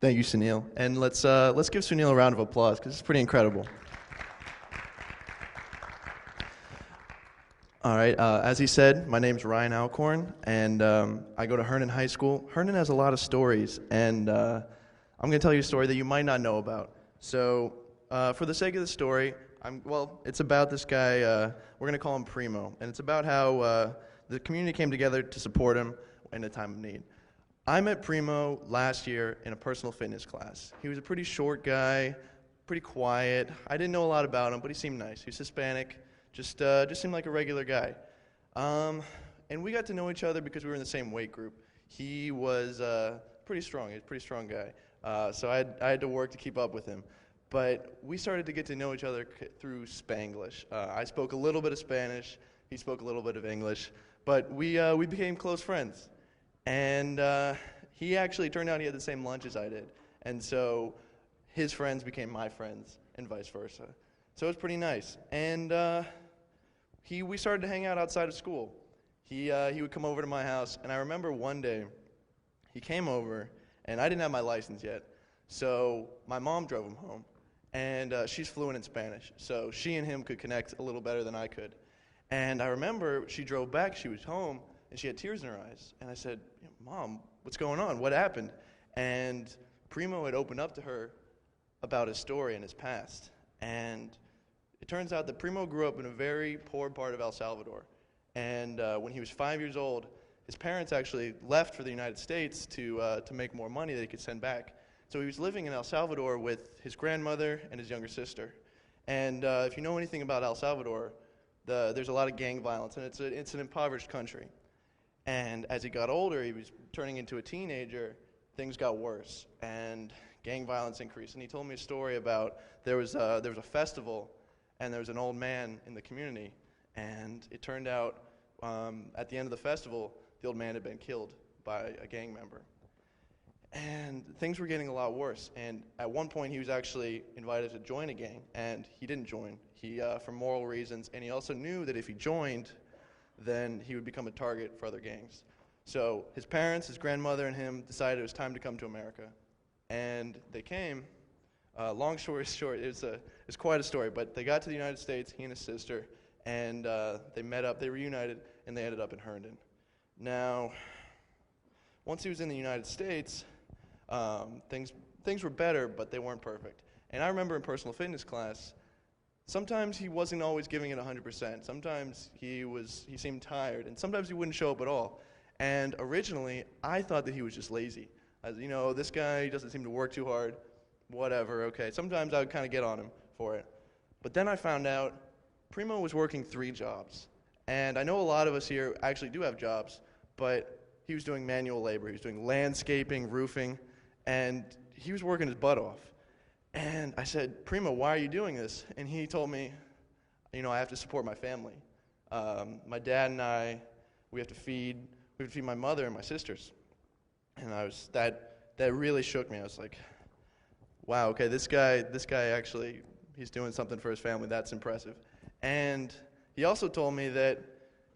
Thank you, Sunil. And let's give Sunil a round of applause because it's pretty incredible. All right. As he said, my name's Ryan Alcorn, and I go to Herndon High School. Herndon has a lot of stories, and I'm going to tell you a story that you might not know about. So, for the sake of the story, it's about this guy. We're going to call him Primo, and it's about how the community came together to support him in a time of need. I met Primo last year in a personal fitness class. He was a pretty short guy, pretty quiet. I didn't know a lot about him, but he seemed nice. He was Hispanic, just seemed like a regular guy. And we got to know each other because we were in the same weight group. He was pretty strong. He was a pretty strong guy. So I had to work to keep up with him. But we started to get to know each other through Spanglish. I spoke a little bit of Spanish. He spoke a little bit of English. But we became close friends. And he actually turned out he had the same lunch as I did. And so his friends became my friends and vice versa. So it was pretty nice. And we started to hang out outside of school. He would come over to my house. And I remember one day he came over, and I didn't have my license yet. So my mom drove him home. And she's fluent in Spanish. So she and him could connect a little better than I could. And I remember she drove back. She was home. And she had tears in her eyes. And I said, Mom, what's going on? What happened? And Primo had opened up to her about his story and his past. And it turns out that Primo grew up in a very poor part of El Salvador. And when he was 5 years old, his parents actually left for the United States to make more money that he could send back. So he was living in El Salvador with his grandmother and his younger sister. And if you know anything about El Salvador, there's a lot of gang violence, and it's an impoverished country. And as he got older, he was turning into a teenager, things got worse, and gang violence increased. And he told me a story about there was a festival, and there was an old man in the community, and it turned out at the end of the festival, the old man had been killed by a gang member. And things were getting a lot worse. And at one point, he was actually invited to join a gang, and he didn't join. For moral reasons, and he also knew that if he joined, then he would become a target for other gangs. So his parents, his grandmother, and him decided it was time to come to America. And they came. Long story short, it's quite a story, but they got to the United States, he and his sister, and they met up, they reunited, and they ended up in Herndon. Now, once he was in the United States, things were better, but they weren't perfect. And I remember in personal fitness class, sometimes he wasn't always giving it 100%. Sometimes he seemed tired, and sometimes he wouldn't show up at all. And originally, I thought that he was just lazy. As you know, this guy doesn't seem to work too hard. Whatever, okay. Sometimes I would kind of get on him for it. But then I found out Primo was working 3 jobs. And I know a lot of us here actually do have jobs, but he was doing manual labor. He was doing landscaping, roofing, and he was working his butt off. And I said, Primo, why are you doing this? And he told me, I have to support my family. My dad and I, we have to feed my mother and my sisters. And that really shook me. I was like, wow, okay, this guy actually, he's doing something for his family. That's impressive. And he also told me that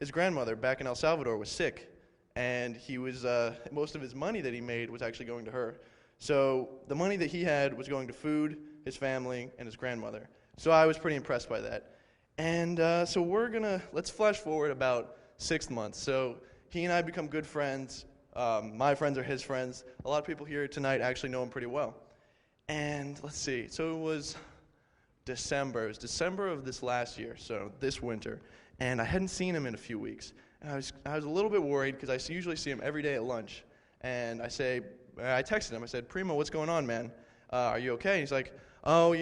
his grandmother back in El Salvador was sick. And he was, most of his money that he made was actually going to her. So the money that he had was going to food, his family, and his grandmother. So I was pretty impressed by that. And so let's flash forward about 6 months. So he and I become good friends. My friends are his friends. A lot of people here tonight actually know him pretty well. And let's see. So it was December. It was December of this last year, so this winter. And I hadn't seen him in a few weeks. And I was a little bit worried because I usually see him every day at lunch. And I texted him. I said, Primo, what's going on, man? Are you okay? And he's like, oh,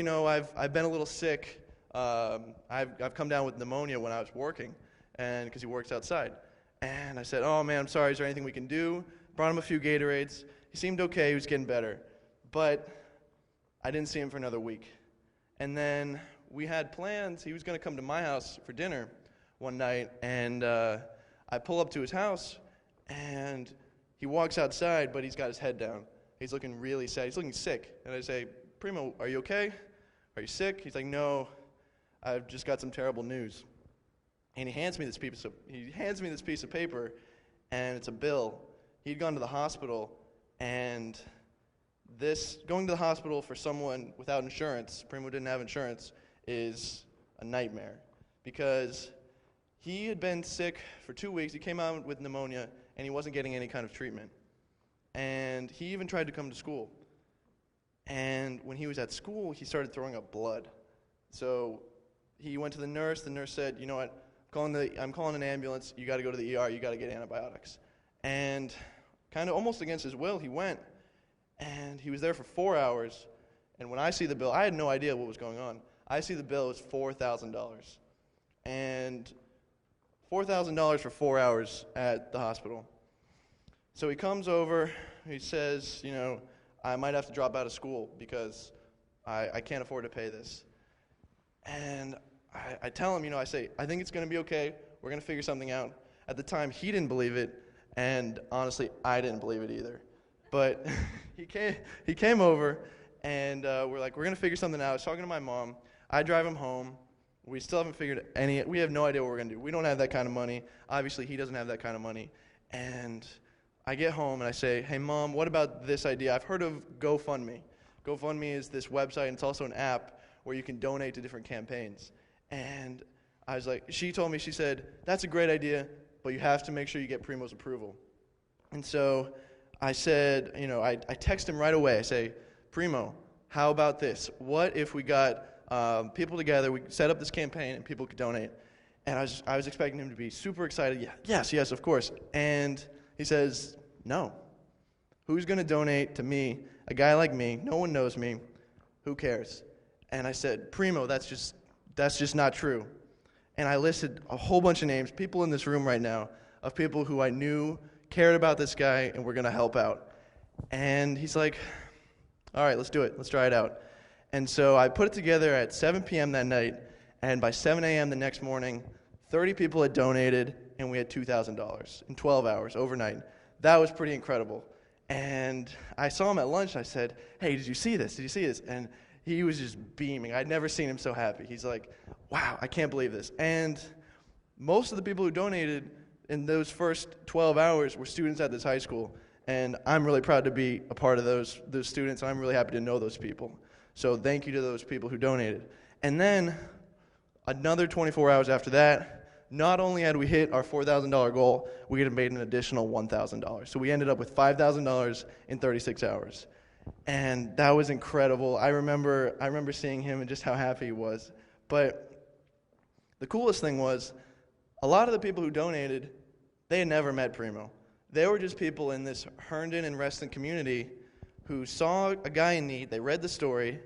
I've been a little sick. I've come down with pneumonia when I was working, and because he works outside. And I said, oh, man, I'm sorry. Is there anything we can do? Brought him a few Gatorades. He seemed okay. He was getting better. But I didn't see him for another week. And then we had plans. He was going to come to my house for dinner one night, and I pull up to his house, and he walks outside, but he's got his head down. He's looking really sad. He's looking sick. And I say, Primo, are you okay? Are you sick? He's like, no, I've just got some terrible news. And he hands me this piece of paper, and it's a bill. He'd gone to the hospital, and this going to the hospital for someone without insurance, Primo didn't have insurance, is a nightmare because he had been sick for 2 weeks. He came out with pneumonia, and he wasn't getting any kind of treatment. And he even tried to come to school. And when he was at school, he started throwing up blood. So he went to the nurse. The nurse said, you know what, I'm calling an ambulance. You got to go to the ER. You got to get antibiotics. And kind of almost against his will, he went. And he was there for 4 hours. And when I see the bill, I had no idea what was going on. I see the bill is $4,000. And $4,000 for 4 hours at the hospital. So he comes over. He says, you know, I might have to drop out of school because I can't afford to pay this. And I tell him, you know, I say, I think it's going to be okay. We're going to figure something out. At the time, he didn't believe it, and honestly, I didn't believe it either. But he came over, and we're like, we're going to figure something out. I was talking to my mom. I drive him home. We still haven't figured we have no idea what we're going to do. We don't have that kind of money. Obviously, he doesn't have that kind of money. And I get home, and I say, hey, Mom, what about this idea? I've heard of GoFundMe. GoFundMe is this website, and it's also an app where you can donate to different campaigns. And I was like, she told me, she said, that's a great idea, but you have to make sure you get Primo's approval. And so I said, you know, I text him right away. I say, Primo, how about this? What if we got people together, we set up this campaign, and people could donate? And I was expecting him to be super excited. Yeah, yes, of course. And he says, no. Who's going to donate to me, a guy like me? No one knows me. Who cares? And I said, Primo, that's just not true. And I listed a whole bunch of names, people in this room right now, of people who I knew cared about this guy and were going to help out. And he's like, all right, let's do it. Let's try it out. And so I put it together at 7 p.m. that night, and by 7 a.m. the next morning, 30 people had donated, and we had $2,000 in 12 hours overnight. That was pretty incredible. And I saw him at lunch. I said, hey, did you see this? Did you see this? And he was just beaming. I'd never seen him so happy. He's like, wow, I can't believe this. And most of the people who donated in those first 12 hours were students at this high school. And I'm really proud to be a part of those students. And I'm really happy to know those people. So thank you to those people who donated. And then another 24 hours after that, not only had we hit our $4,000 goal, we had made an additional $1,000. So we ended up with $5,000 in 36 hours. And that was incredible. I remember seeing him and just how happy he was. But the coolest thing was, a lot of the people who donated, they had never met Primo. They were just people in this Herndon and Reston community who saw a guy in need. They read the story.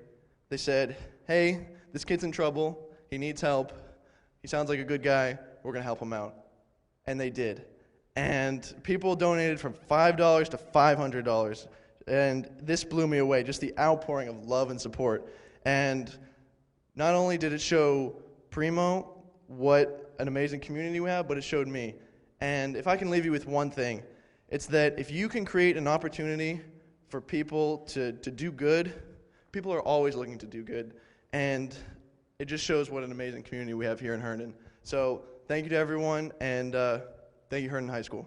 They said, hey, this kid's in trouble. He needs help. He sounds like a good guy. We're going to help him out. And they did. And people donated from $5 to $500. And this blew me away, just the outpouring of love and support. And not only did it show Primo what an amazing community we have, but it showed me. And if I can leave you with one thing, it's that if you can create an opportunity for people to do good, people are always looking to do good. And it just shows what an amazing community we have here in Herndon. So thank you to everyone, and thank you, Herndon High School.